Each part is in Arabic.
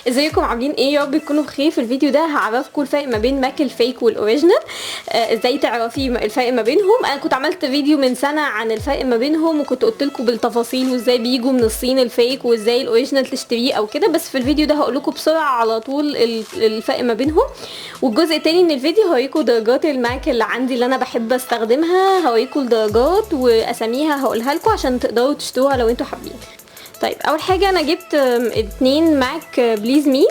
ازيكم عاملين ايه؟ يا رب تكونوا بخير. في الفيديو ده هعرفكم الفرق ما بين ماك الفيك والاوريجينال. ازاي تعرفي الفرق ما بينهم. انا كنت عملت فيديو من سنه عن الفرق ما بينهم، وكنت قلت لكم بالتفاصيل وازاي بيجوا من الصين الفيك وازاي الاوريجينال تشتريه او كده. بس في الفيديو ده هقول لكم بسرعه على طول الفرق ما بينهم. والجزء التاني من الفيديو هوريكم درجات الماك اللي عندي اللي انا بحب استخدمها، هوريكم الدرجات واساميها هقولها لكم عشان تقدروا تشتروها لو انتوا حابين. طيب اول حاجه انا جبت اتنين ماك بليز مي.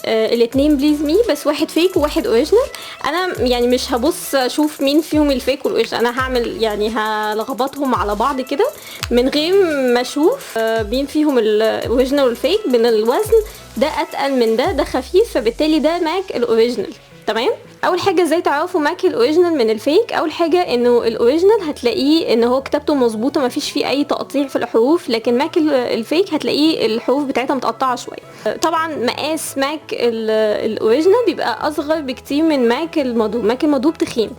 الاتنين بليز مي، بس واحد فيك وواحد اوريجينال. انا يعني مش هبص اشوف مين فيهم الفيك والاوريجينال، انا هعمل يعني هلخبطهم على بعض كده من غير ما اشوف مين فيهم الاوريجينال والفيك. من الوزن ده اتقل من ده خفيف، فبالتالي ده ماك الاوريجينال. تمام. اول حاجه ازاي تعرفوا ماك الاوريجينال من الفيك. اول حاجه انه الاوريجينال هتلاقيه ان هو كتابته مظبوطه، مفيش فيه اي تقطيع في الحروف، لكن ماك الفيك هتلاقيه الحروف بتاعتها متقطعه شويه. طبعا مقاس ماك الاوريجينال بيبقى اصغر بكتير من ماك المضروب. ماك المضروب تخين،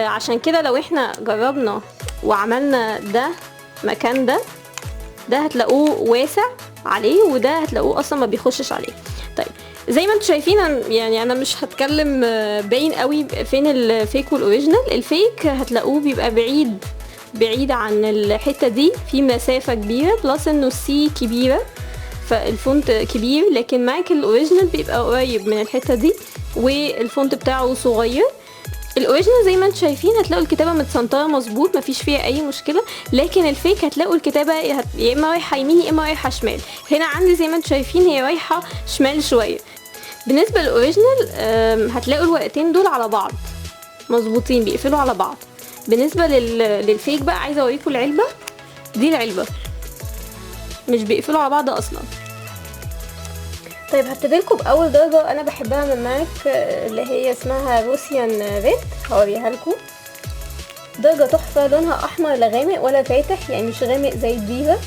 عشان كده لو احنا جربنا وعملنا ده مكان ده هتلاقوه واسع عليه، وده هتلاقوه اصلا ما بيخشش عليه. طيب زي ما انتم شايفين يعني انا مش هتكلم باين قوي فين الفيك والاوريجينال. الفيك هتلاقوه بيبقى بعيد عن الحته دي في مسافه كبيره، بلس انه السي كبيره فالفونت كبير. لكن ماك الاوريجينال بيبقى قريب من الحته دي والفونت بتاعه صغير. الاوريجينال زي ما انتم شايفين هتلاقوا الكتابه متسنطره مظبوط، مفيش فيها اي مشكله. لكن الفيك هتلاقوا الكتابه يا اما رايحه يمين يا اما رايحه شمال. هنا عندي زي ما انتم شايفين هي رايحه شمال شويه. بالنسبه للاوريجينال هتلاقوا الورقتين دول على بعض مظبوطين، بيقفلوا على بعض. بالنسبه للفيك بقى عايزه اوريكم العلبه دي. العلبه مش بيقفلوا على بعض اصلا. طيب هبتديلكم باول درجه انا بحبها من ماك اللي هي اسمها روسيان ريد. هوريها لكم. درجه تحفه، لونها احمر لا غامق ولا فاتح، يعني مش غامق زي الديفا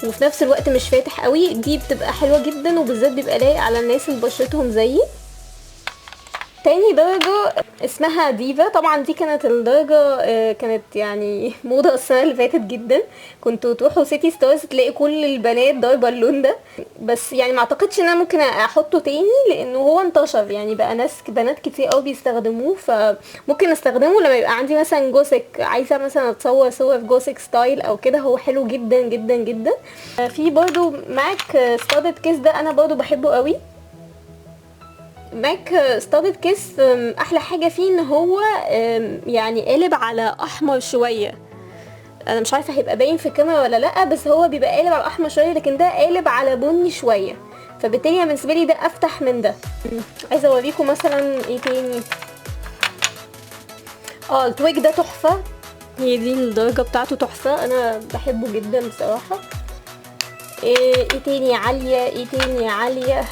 وفي نفس الوقت مش فاتح قوي. دي بتبقى حلوه جدا، وبالذات بيبقى لايق على الناس اللي بشرتهم زيي. تاني درجة اسمها ديفا. طبعا دي كانت الدرجة كانت يعني موضة السنة اللي فاتت جدا. كنتوا تروحوا سيتي ستارز تلاقي كل البنات ضاربة اللون ده، بس يعني ما اعتقدش ان انا ممكن احطه تاني لانه هو انتشر، يعني بقى بنات كتير قوي بيستخدموه. فممكن استخدمه لما يبقى عندي مثلا جوسك، عايزة مثلا اتصور صور في جوسك ستايل او كده. هو حلو جدا جدا جدا. في برضو ماك ستادد كيس، ده انا برضو بحبه قوي. ماك ستادد كيس احلى حاجه فيه ان هو يعني قالب على احمر شويه. انا مش عارفه هيبقى باين في الكاميرا ولا لا، بس هو بيبقى قالب على احمر شويه، لكن ده قالب على بني شويه، فبالتالي بالنسبه لي ده افتح من ده. عايزه اوريكم مثلا ايه تاني. التويج ده تحفه. هي دي الدرجه بتاعته تحفه، انا بحبه جدا بصراحه. ايه تاني عاليه، ايه تاني عاليه.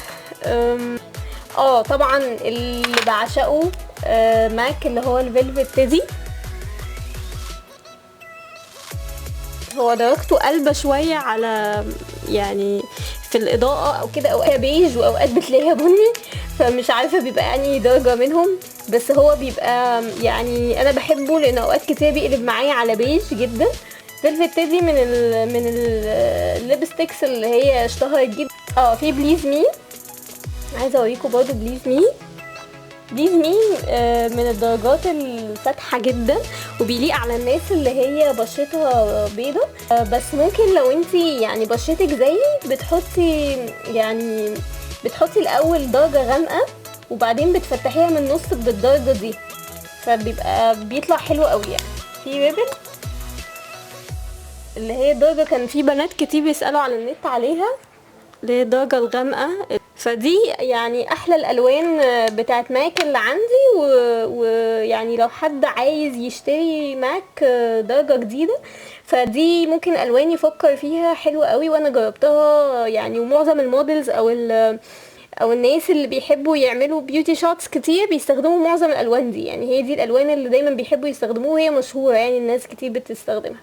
طبعا اللي بعشقه ماك اللي هو الفيلفت تيدي. هو درجته قلبة شوية على يعني في الإضاءة أو كده، أوقات بيج وأوقات بتلاقيها بني، فمش عارفة بيبقى يعني درجة منهم. بس هو بيبقى يعني أنا بحبه لأن أوقات كتير بيقلب معايا على بيج جدا. فيلفت تيدي من الليبستيكس اللي هي اشتهرت جدا. في بليز مي. عايزه اوريكم برضو بليز مي. بليز مي من الدرجات الفاتحه جدا، وبيليق على الناس اللي هي بشرتها بيضه. بس ممكن لو انتي يعني بشرتك زيي بتحطي الاول درجه غامقه وبعدين بتفتحيها من النص بالدرجه دي، بيطلع حلو قوي. يعني في ريبل اللي هي درجه كان في بنات كتير بيسالوا على النت عليها، اللي هي الدرجه الغامقه. فدي يعني احلى الالوان بتاعت ماك اللي عندي. ويعني لو حد عايز يشتري ماك درجة جديدة، فدي ممكن الوان يفكر فيها حلوة قوي، وانا جربتها يعني. ومعظم المودلز او الناس اللي بيحبوا يعملوا بيوتي شوتس كتير بيستخدموا معظم الالوان دي. يعني هي دي الالوان اللي دايما بيحبوا يستخدموها، وهي مشهورة يعني الناس كتير بتستخدمها.